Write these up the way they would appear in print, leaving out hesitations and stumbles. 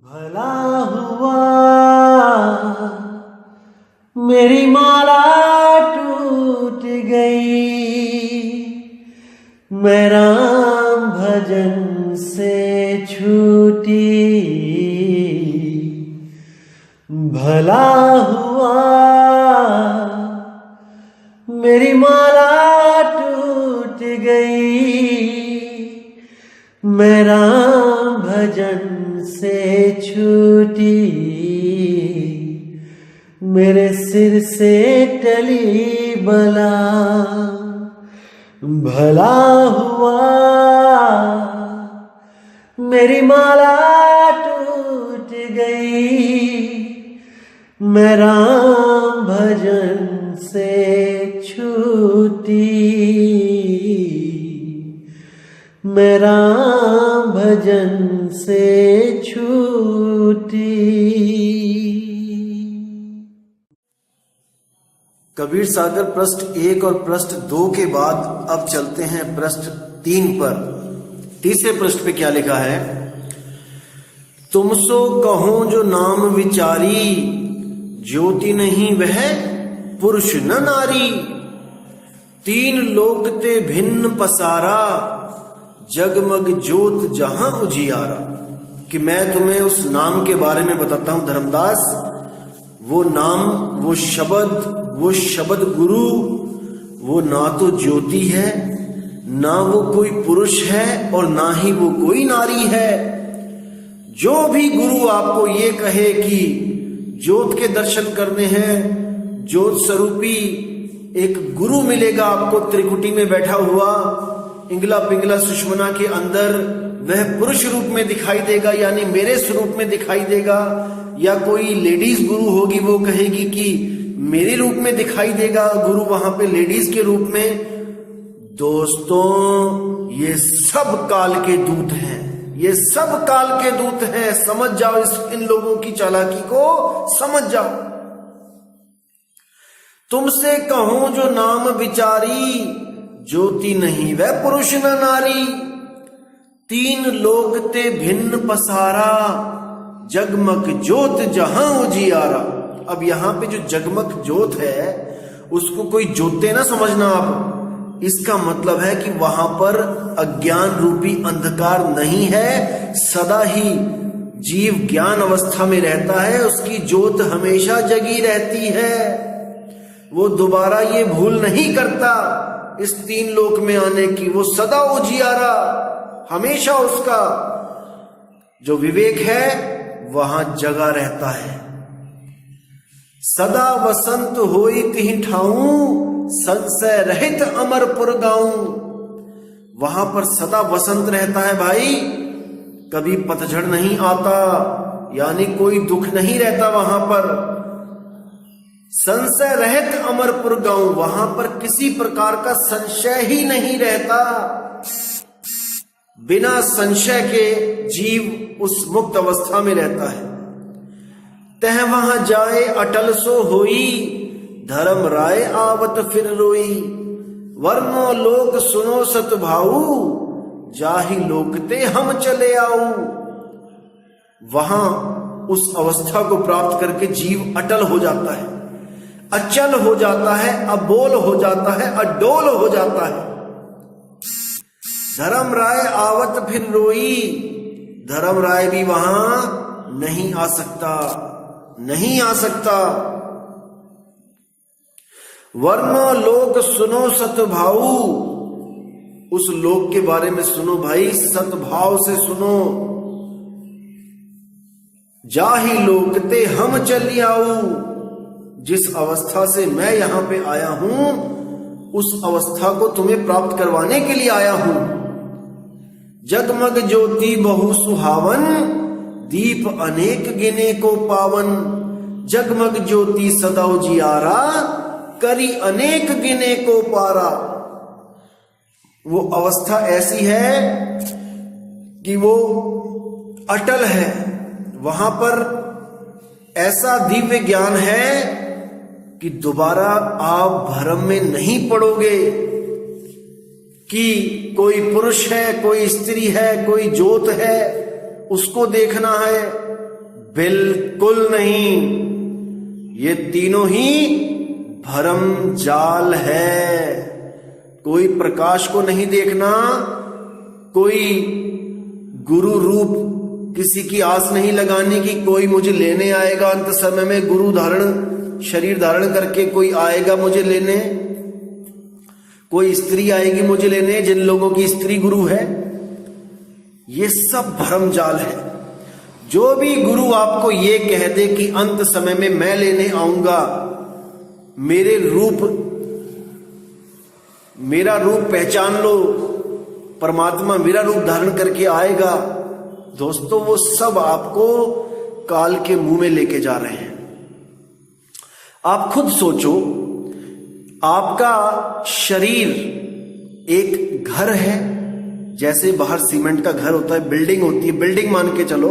भला हुआ मेरी माला टूट गई, मैं राम भजन से छूटी। भला हुआ मेरी माला टूट गई, मैं राम भजन से छूटी। मेरे सिर से टली बला, भला हुआ मेरी माला टूट गई, मैं राम भजन से छूटी। मैं राम भजन से छूटी। कबीर सागर पृष्ठ 1 और पृष्ठ 2 के बाद अब चलते हैं पृष्ठ 3 पर। तीसरे पृष्ठ पे क्या लिखा है? तुमसो कहो जो नाम विचारी, ज्योति नहीं वह पुरुष न नारी। 3 लोक ते भिन्न पसारा, जगमग ज्योत जहां उजियारा। कि मैं तुम्हें उस नाम के बारे में बताता हूं धर्मदास। वो नाम, वो शब्द गुरु, वो ना तो ज्योति है, ना वो कोई पुरुष है और ना ही वो कोई नारी है। जो भी गुरु आपको ये कहे कि ज्योत के दर्शन करने हैं, ज्योत स्वरूपी एक गुरु मिलेगा आपको त्रिकुटी में बैठा हुआ, इंगला पिंगला सुषमना के अंदर, वह पुरुष रूप में दिखाई देगा, यानी मेरे स्वरूप में दिखाई देगा। या कोई लेडीज गुरु होगी, वो कहेगी कि मेरे रूप में दिखाई देगा गुरु वहां पे लेडीज के रूप में। दोस्तों, ये सब काल के दूत हैं, ये सब काल के दूत हैं। समझ जाओ, इन लोगों की चालाकी को समझ जाओ। तुमसे कहूं जो नाम विचारी, ज्योति नहीं वह पुरुष न नारी। 3 लोक ते भिन्न पसारा, जगमग ज्योत जहां उजियारा। अब यहां पे जो जगमग ज्योत है उसको कोई ज्योते ना समझना आप। इसका मतलब है कि वहां पर अज्ञान रूपी अंधकार नहीं है, सदा ही जीव ज्ञान अवस्था में रहता है, उसकी ज्योत हमेशा जगी रहती है। वो दोबारा ये भूल नहीं करता इस 3 लोक में आने की, वो सदा उजियारा, हमेशा उसका जो विवेक है वहां जगा रहता है। सदा वसंत होई तिहि ठाऊं, संशय रहित अमरपुर गाऊं। वहां पर सदा वसंत रहता है भाई, कभी पतझड़ नहीं आता, यानी कोई दुख नहीं रहता वहां पर। संशय रहित अमरपुर गाऊं, वहां पर किसी प्रकार का संशय ही नहीं रहता। बिना संशय के जीव उस मुक्त अवस्था में रहता है। तह वहां जाए अटल सो होई, धर्म राय आवत फिर रोई। वर्णो लोक सुनो सत भाऊ, जाहि लोकते हम चले आऊ। वहां उस अवस्था को प्राप्त करके जीव अटल हो जाता है, अचल हो जाता है, अबोल हो जाता है, अडोल हो जाता है। धर्म राय आवत फिर रोई, धर्म राय भी वहां नहीं आ सकता, नहीं आ सकता। वर्णो लोक सुनो सतभाऊ, उस लोक के बारे में सुनो भाई, सतभाव से सुनो। जाहि लोकते हम चली आऊ, जिस अवस्था से मैं यहां पे आया हूं उस अवस्था को तुम्हें प्राप्त करवाने के लिए आया हूं। जगमग ज्योति बहु सुहावन, दीप अनेक गिने को पावन। जगमग ज्योति सदा उजियारा, करी अनेक गिने को पारा। वो अवस्था ऐसी है कि वो अटल है, वहां पर ऐसा दिव्य ज्ञान है कि दोबारा आप भ्रम में नहीं पड़ोगे कि कोई पुरुष है, कोई स्त्री है, कोई ज्योत है, उसको देखना है। बिल्कुल नहीं, ये तीनों ही भरम जाल है। कोई प्रकाश को नहीं देखना, कोई गुरु रूप किसी की आस नहीं लगानी कि कोई मुझे लेने आएगा अंत समय में, गुरु धारण शरीर धारण करके कोई आएगा मुझे लेने, कोई स्त्री आएगी मुझे लेने, जिन लोगों की स्त्री गुरु है। ये सब भ्रम जाल है। जो भी गुरु आपको ये कह दे कि अंत समय में मैं लेने आऊंगा, मेरा रूप पहचान लो, परमात्मा मेरा रूप धारण करके आएगा, दोस्तों वो सब आपको काल के मुंह में लेके जा रहे हैं। आप खुद सोचो, आपका शरीर एक घर है, जैसे बाहर सीमेंट का घर होता है, बिल्डिंग होती है, बिल्डिंग मान के चलो,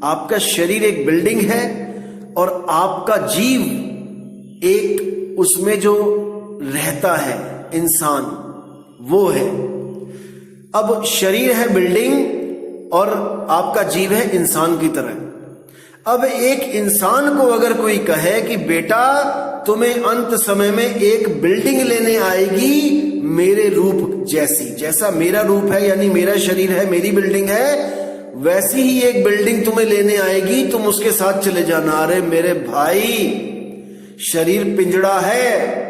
आपका शरीर एक बिल्डिंग है और आपका जीव एक उसमें जो रहता है इंसान, वो है। अब शरीर है बिल्डिंग और आपका जीव है इंसान की तरह। अब एक इंसान को अगर कोई कहे कि बेटा तुम्हें अंत समय में एक बिल्डिंग लेने आएगी मेरे रूप जैसी, जैसा मेरा रूप है यानी मेरा शरीर है, मेरी बिल्डिंग है, वैसी ही एक बिल्डिंग तुम्हें लेने आएगी, तुम उसके साथ चले जाना। अरे मेरे भाई, शरीर पिंजड़ा है,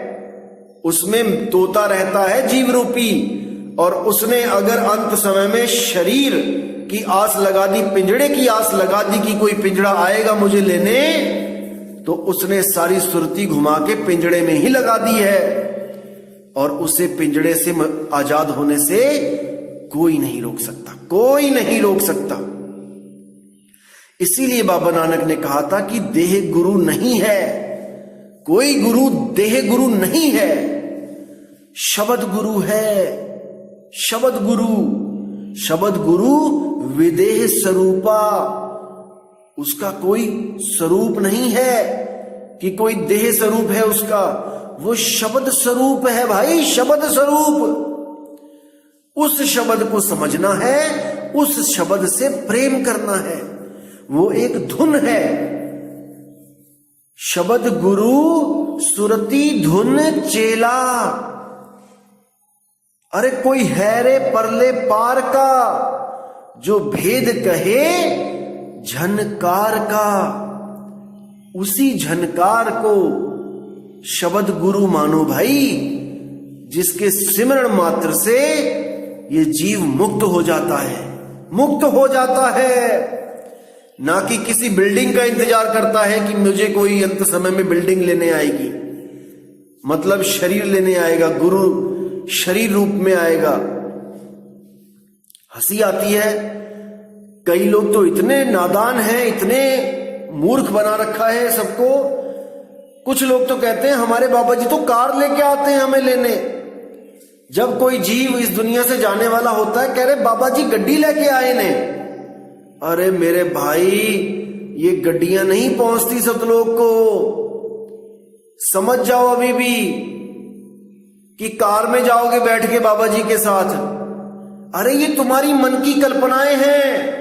उसमें तोता रहता है जीव रूपी, और उसने अगर अंत समय में शरीर की आस लगा दी, पिंजड़े की आस लगा दी कि कोई पिंजड़ा आएगा मुझे लेने, तो उसने सारी सुरती घुमा के पिंजड़े में ही लगा दी है, और उसे पिंजड़े से आजाद होने से कोई नहीं रोक सकता, कोई नहीं रोक सकता। इसीलिए बाबा नानक ने कहा था कि देह गुरु नहीं है, कोई गुरु देह गुरु नहीं है, शब्द गुरु है। शब्द गुरु, शब्द गुरु विदेह स्वरूपा, उसका कोई स्वरूप नहीं है कि कोई देह स्वरूप है उसका, वो शब्द स्वरूप है भाई, शब्द स्वरूप। उस शब्द को समझना है, उस शब्द से प्रेम करना है, वो एक धुन है। शब्द गुरु सुरती धुन चेला। अरे कोई है रे परले पार का, जो भेद कहे झनकार का, उसी झनकार को शब्द गुरु मानो भाई, जिसके सिमरण मात्र से ये जीव मुक्त हो जाता है, मुक्त हो जाता है। ना कि किसी बिल्डिंग का इंतजार करता है कि मुझे कोई अंत समय में बिल्डिंग लेने आएगी, मतलब शरीर लेने आएगा, गुरु शरीर रूप में आएगा। हंसी आती है, कई लोग तो इतने नादान हैं, इतने मूर्ख बना रखा है सबको। कुछ लोग तो कहते हैं हमारे बाबा जी तो कार लेके आते हैं हमें लेने। जब कोई जीव इस दुनिया से जाने वाला होता है, कह रहे बाबा जी गड्डी लेके आए ने। अरे मेरे भाई, ये गड्डियां नहीं पहुंचती सतलोक को, समझ जाओ अभी भी कि कार में जाओगे बैठ के बाबा जी के साथ। अरे ये तुम्हारी मन की कल्पनाएं हैं।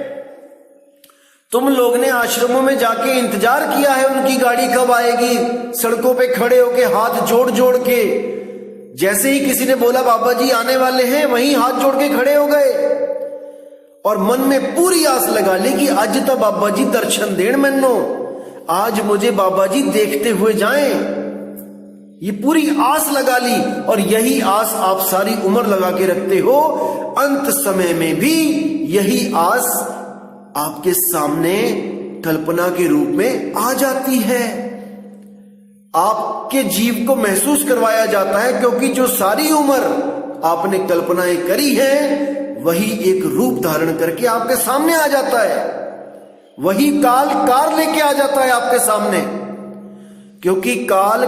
तुम लोग ने आश्रमों में जाके इंतजार किया है उनकी गाड़ी कब आएगी, सड़कों पे खड़े होके हाथ जोड़ जोड़ के। जैसे ही किसी ने बोला बाबा जी आने वाले हैं, वहीं हाथ जोड़ के खड़े हो गए और मन में पूरी आस लगा ली कि आज तो बाबा जी दर्शन देण मैनो, आज मुझे बाबा जी देखते हुए जाएं। ये पूरी आस लगा ली, और यही आस आप सारी उम्र लगा के रखते हो। अंत समय में भी यही आस आपके सामने कल्पना के रूप में आ जाती है, आपके जीव को महसूस करवाया जाता है, क्योंकि जो सारी उम्र आपने कल्पनाएं करी है वही एक रूप धारण करके आपके सामने आ जाता है। वही काल कार लेके आ जाता है आपके सामने, क्योंकि काल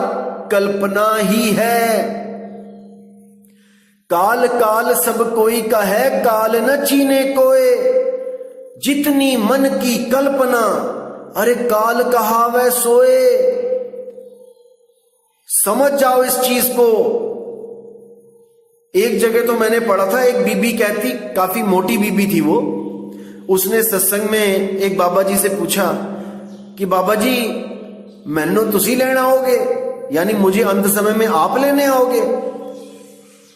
कल्पना ही है। काल काल सब कोई का है, काल न चीने कोय, जितनी मन की कल्पना, अरे काल कहावे सोए। समझ जाओ इस चीज को। एक जगह तो मैंने पढ़ा था, एक बीबी कहती, काफी मोटी बीबी थी वो, उसने सत्संग में एक बाबा जी से पूछा कि बाबा जी मैनू तुसी लेना आओगे, यानी मुझे अंत समय में आप लेने आओगे।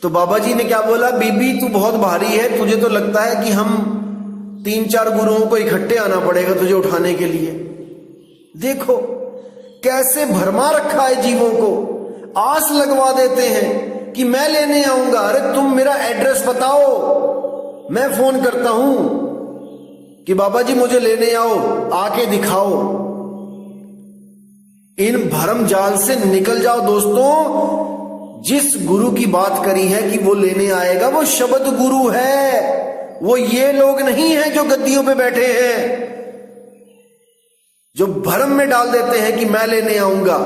तो बाबा जी ने क्या बोला, बीबी तू बहुत भारी है, तुझे तो लगता है कि हम 3-4 गुरुओं को इकट्ठे आना पड़ेगा तुझे उठाने के लिए। देखो कैसे भरमा रखा है जीवों को, आस लगवा देते हैं कि मैं लेने आऊंगा। अरे तुम मेरा एड्रेस बताओ, मैं फोन करता हूं कि बाबा जी मुझे लेने आओ, आके दिखाओ। इन भरम जाल से निकल जाओ दोस्तों। जिस गुरु की बात करी है कि वो लेने आएगा, वो शब्द गुरु है, वो ये लोग नहीं हैं जो गद्दियों पे बैठे हैं, जो भरम में डाल देते हैं कि मैं लेने आऊंगा।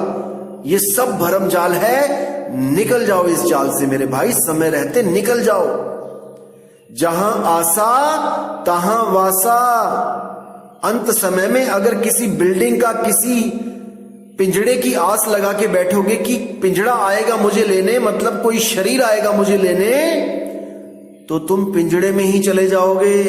ये सब भरम जाल है। निकल जाओ इस जाल से मेरे भाई, समय रहते निकल जाओ। जहां आसा तहां वासा। अंत समय में अगर किसी बिल्डिंग का, किसी पिंजड़े की आस लगा के बैठोगे कि पिंजड़ा आएगा मुझे लेने, मतलब कोई शरीर आएगा मुझे लेने, तो तुम पिंजड़े में ही चले जाओगे।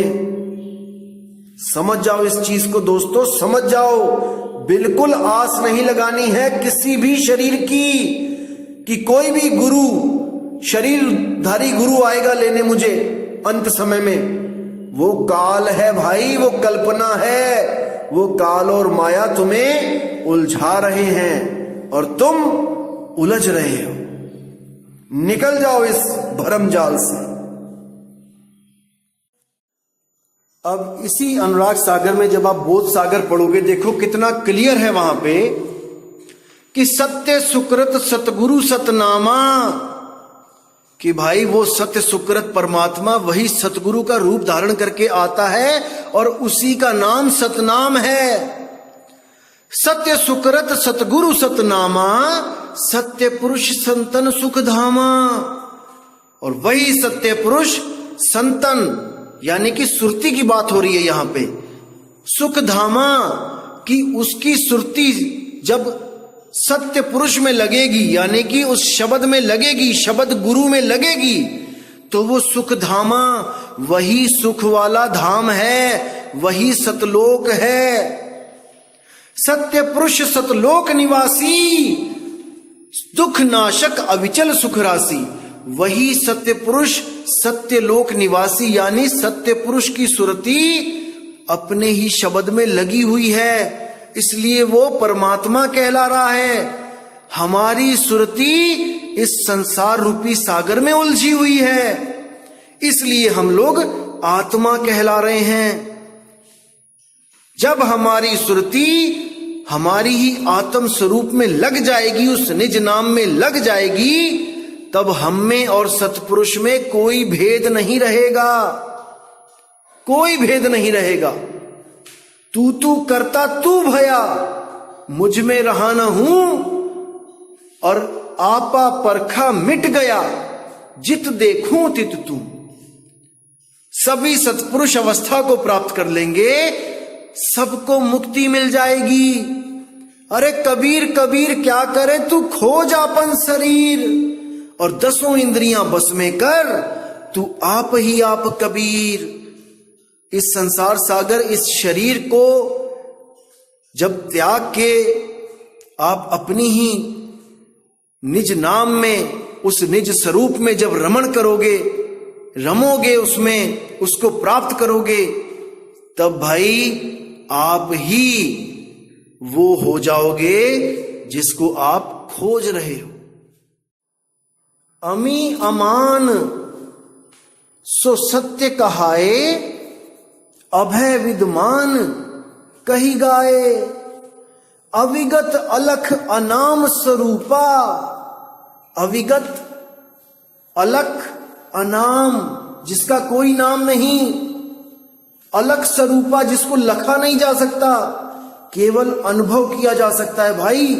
समझ जाओ इस चीज को दोस्तों, समझ जाओ। बिल्कुल आस नहीं लगानी है किसी भी शरीर की कि कोई भी गुरु, शरीरधारी गुरु आएगा लेने मुझे अंत समय में। वो काल है भाई, वो कल्पना है। वो काल और माया तुम्हें उलझा रहे हैं और तुम उलझ रहे हो। निकल जाओ इस भरम जाल से। अब इसी अनुराग सागर में जब आप बोध सागर पढ़ोगे, देखो कितना क्लियर है वहां पे कि सत्य सुकृत सतगुरु सतनामा, कि भाई वो सत्य सुकृत परमात्मा वही सतगुरु का रूप धारण करके आता है और उसी का नाम सतनाम है। सत्य सुकृत सतगुरु सतनामा, सत्य पुरुष संतन सुखधामा। और वही सत्य पुरुष संतन, यानी कि सुरती की बात हो रही है यहां पे, सुखधामा, कि उसकी सुरती जब सत्य पुरुष में लगेगी, यानी कि उस शब्द में लगेगी, शब्द गुरु में लगेगी, तो वो सुखधामा, वही सुख वाला धाम है, वही सतलोक है। सत्य पुरुष सतलोक निवासी, दुख नाशक अविचल सुख राशि। वही सत्य पुरुष सत्य लोक निवासी, यानी सत्य पुरुष की सुरती अपने ही शब्द में लगी हुई है, इसलिए वो परमात्मा कहला रहा है। हमारी सुरती इस संसार रूपी सागर में उलझी हुई है, इसलिए हम लोग आत्मा कहला रहे हैं। जब हमारी सुरती हमारी ही आत्म स्वरूप में लग जाएगी, उस निज नाम में लग जाएगी, तब हम में और सतपुरुष में कोई भेद नहीं रहेगा, कोई भेद नहीं रहेगा। तू तू करता तू भया, मुझ में रहा न हूं, और आपा परखा मिट गया, जित देखूं तित तू। सभी सतपुरुष अवस्था को प्राप्त कर लेंगे, सबको मुक्ति मिल जाएगी। अरे कबीर कबीर क्या करे तू, खोज आपन शरीर और 10 इंद्रियां बस में कर, तू आप ही आप कबीर। इस संसार सागर, इस शरीर को जब त्याग के आप अपनी ही निज नाम में, उस निज स्वरूप में जब रमण करोगे, रमोगे उसमें, उसको प्राप्त करोगे, तब भाई आप ही वो हो जाओगे जिसको आप खोज रहे हो। अमी अमान सो सत्य कहाए, अभय विद्मान कही गाए। अविगत अलख अनाम स्वरूपा, अविगत अलख अनाम, जिसका कोई नाम नहीं, अलख स्वरूपा, जिसको लखा नहीं जा सकता, केवल अनुभव किया जा सकता है भाई।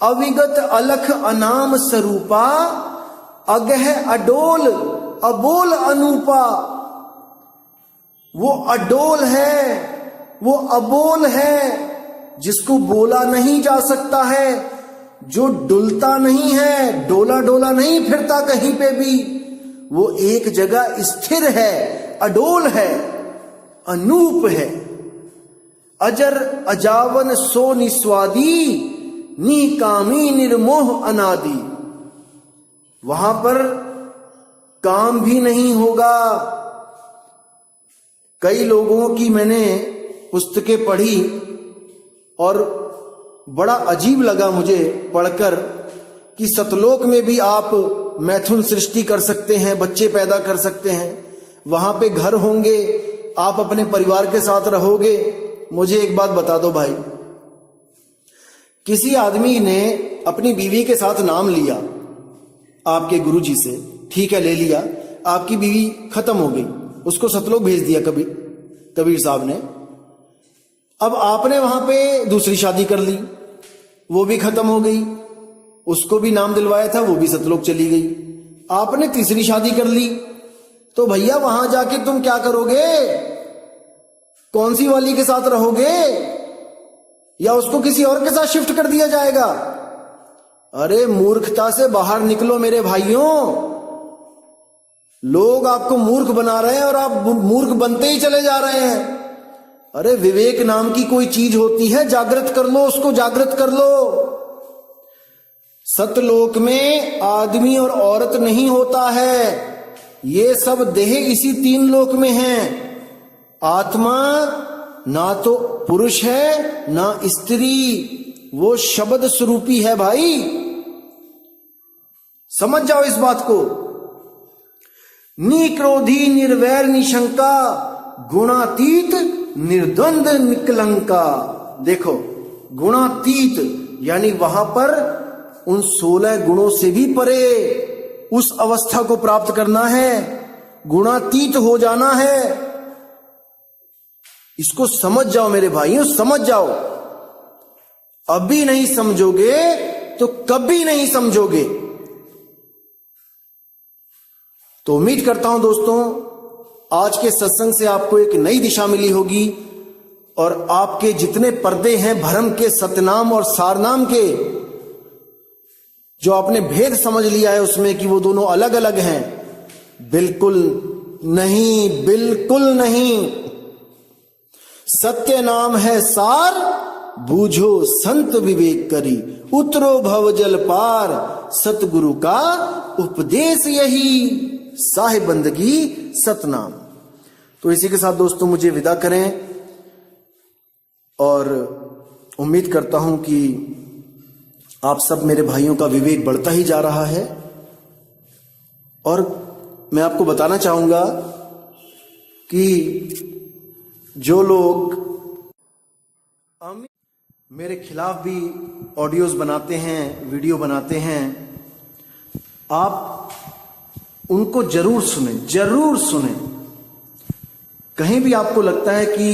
अविगत अलख अनाम स्वरूपा, अगह अडोल अबोल अनूपा। वो अडोल है, वो अबोल है, जिसको बोला नहीं जा सकता है, जो डुलता नहीं है, डोला डोला नहीं फिरता कहीं पे भी, वो एक जगह स्थिर है, अडोल है, अनूप है। अजर अजावन सो निस्वादी, निकामी निर्मोह अनादि। वहां पर काम भी नहीं होगा। कई लोगों की मैंने पुस्तकें पढ़ी और बड़ा अजीब लगा मुझे पढ़कर कि सतलोक में भी आप मैथुन सृष्टि कर सकते हैं, बच्चे पैदा कर सकते हैं, वहां पे घर होंगे, आप अपने परिवार के साथ रहोगे। मुझे एक बात बता दो भाई, किसी आदमी ने अपनी बीवी के साथ नाम लिया आपके गुरुजी से, ठीक है ले लिया, आपकी बीवी खत्म हो गई, उसको सतलोक भेज दिया कबीर साहब ने। अब आपने वहां पे दूसरी शादी कर ली, वो भी खत्म हो गई, उसको भी नाम दिलवाया था, वो भी सतलोक चली गई। आपने तीसरी शादी कर ली, तो भैया वहां जाके तुम क्या करोगे? कौन सी वाली के साथ रहोगे? या उसको किसी और के साथ शिफ्ट कर दिया जाएगा? अरे मूर्खता से बाहर निकलो मेरे भाइयों। लोग आपको मूर्ख बना रहे हैं और आप मूर्ख बनते ही चले जा रहे हैं। अरे विवेक नाम की कोई चीज होती है, जागृत कर लो उसको, जागृत कर लो। सतलोक में आदमी और औरत नहीं होता है, ये सब देह इसी तीन लोक में हैं। आत्मा ना तो पुरुष है ना स्त्री, वो शब्द स्वरूपी है भाई, समझ जाओ इस बात को। निक्रोधी निर्वैर निशंका, गुणातीत निर्द्वंद निकलंका। देखो गुणातीत यानी वहां पर उन 16 गुणों से भी परे उस अवस्था को प्राप्त करना है, गुणातीत हो जाना है। इसको समझ जाओ मेरे भाइयों, समझ जाओ। अभी नहीं समझोगे तो कभी नहीं समझोगे। तो उम्मीद करता हूं दोस्तों आज के सत्संग से आपको एक नई दिशा मिली होगी और आपके जितने पर्दे हैं भ्रम के, सतनाम और सारनाम के, जो आपने भेद समझ लिया है उसमें कि वो दोनों अलग अलग हैं, बिल्कुल नहीं, बिल्कुल नहीं। सत्य नाम है सार, बूझो संत विवेक करी, उतरो भव जल पार, सतगुरु का उपदेश यही, साहिब बंदगी सतनाम। तो इसी के साथ दोस्तों मुझे विदा करें और उम्मीद करता हूं कि आप सब मेरे भाइयों का विवेक बढ़ता ही जा रहा है। और मैं आपको बताना चाहूंगा कि जो लोग मेरे खिलाफ भी ऑडियोज बनाते हैं, वीडियो बनाते हैं, आप उनको जरूर सुने, जरूर सुने। कहीं भी आपको लगता है कि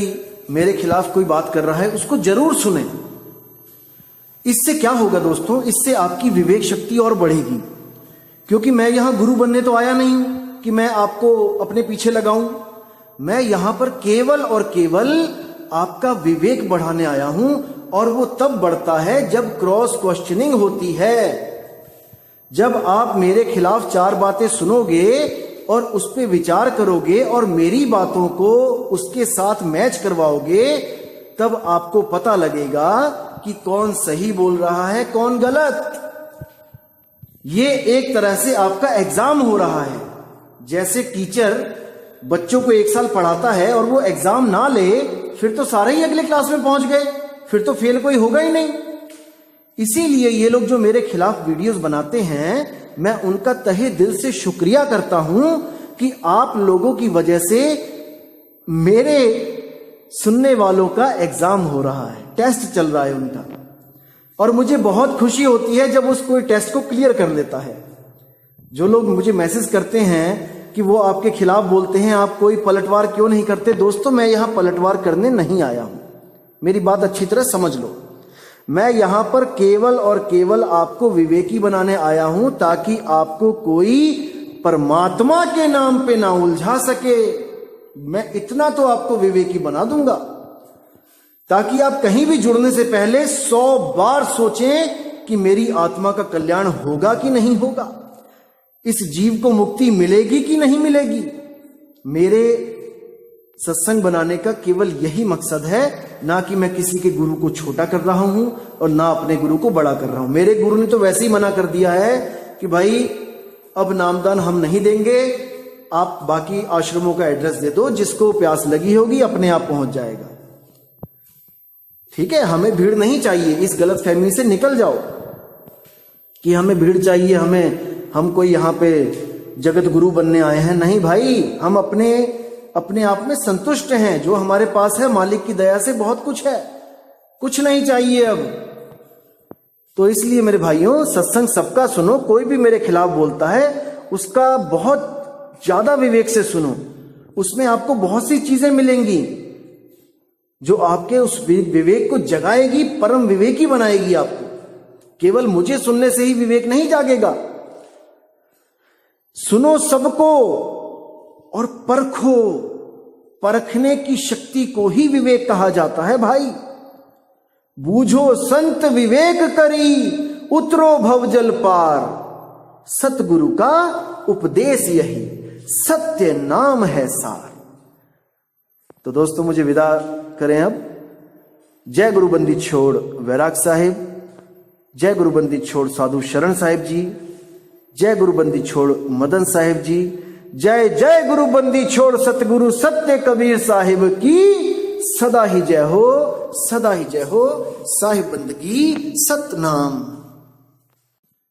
मेरे खिलाफ कोई बात कर रहा है, उसको जरूर सुने। इससे क्या होगा दोस्तों, इससे आपकी विवेक शक्ति और बढ़ेगी। क्योंकि मैं यहां गुरु बनने तो आया नहीं कि मैं आपको अपने पीछे लगाऊं। मैं यहां पर केवल और केवल आपका विवेक बढ़ाने आया हूं, और वो तब बढ़ता है जब क्रॉस क्वेश्चनिंग होती है। जब आप मेरे खिलाफ 4 बातें सुनोगे और उस पर विचार करोगे और मेरी बातों को उसके साथ मैच करवाओगे, तब आपको पता लगेगा कि कौन सही बोल रहा है, कौन गलत। ये एक तरह से आपका एग्जाम हो रहा है। जैसे टीचर बच्चों को 1 साल पढ़ाता है और वो एग्जाम ना ले, फिर तो सारे ही अगले क्लास में पहुंच गए, फिर तो फेल कोई होगा ही नहीं। इसीलिए ये लोग जो मेरे खिलाफ वीडियोस बनाते हैं, मैं उनका तहे दिल से शुक्रिया करता हूं कि आप लोगों की वजह से मेरे सुनने वालों का एग्जाम हो रहा है, टेस्ट चल रहा है उनका। और मुझे बहुत खुशी होती है जब उस कोई टेस्ट को क्लियर कर लेता है। जो लोग मुझे मैसेज करते हैं कि वो आपके खिलाफ बोलते हैं, आप कोई पलटवार क्यों नहीं करते? दोस्तों मैं यहां पलटवार करने नहीं आया हूं, मेरी बात अच्छी तरह समझ लो। मैं यहां पर केवल और केवल आपको विवेकी बनाने आया हूं, ताकि आपको कोई परमात्मा के नाम पे ना उलझा सके। मैं इतना तो आपको विवेकी बना दूंगा, ताकि आप कहीं भी जुड़ने से पहले 100 बार सोचें कि मेरी आत्मा का कल्याण होगा कि नहीं होगा, इस जीव को मुक्ति मिलेगी कि नहीं मिलेगी। मेरे सत्संग बनाने का केवल यही मकसद है, ना कि मैं किसी के गुरु को छोटा कर रहा हूं और ना अपने गुरु को बड़ा कर रहा हूं। मेरे गुरु ने तो वैसे ही मना कर दिया है कि भाई अब नामदान हम नहीं देंगे, आप बाकी आश्रमों का एड्रेस दे दो, जिसको प्यास लगी होगी अपने आप पहुंच जाएगा। ठीक है, हमें भीड़ नहीं चाहिए। इस गलत फहमी से निकल जाओ कि हमें भीड़ चाहिए, हम कोई यहां पे जगत गुरु बनने आए हैं। नहीं भाई, हम अपने आप में संतुष्ट हैं। जो हमारे पास है मालिक की दया से बहुत कुछ है, कुछ नहीं चाहिए अब। तो इसलिए मेरे भाइयों, सत्संग सबका सुनो। कोई भी मेरे खिलाफ बोलता है उसका बहुत ज्यादा विवेक से सुनो, उसमें आपको बहुत सी चीजें मिलेंगी जो आपके उस विवेक को जगाएगी, परम विवेकी बनाएगी आपको। केवल मुझे सुनने से ही विवेक नहीं जागेगा। सुनो सबको और परखो। परखने की शक्ति को ही विवेक कहा जाता है भाई। बूझो संत विवेक करी, उतरो भवजल पार। सतगुरु का उपदेश यही, सत्य नाम है सार। तो दोस्तों, मुझे विदा करें अब। जय गुरुबंदी छोड़ वैराग साहिब, जय गुरुबंदी छोड़ साधु शरण साहिब जी, जय गुरुबंदी छोड़ मदन साहिब जी, जय जय गुरुबंदी छोड़ सतगुरु सत्य कबीर साहिब की सदा ही जय हो, सदा ही जय हो। साहिब बंदगी सतनाम।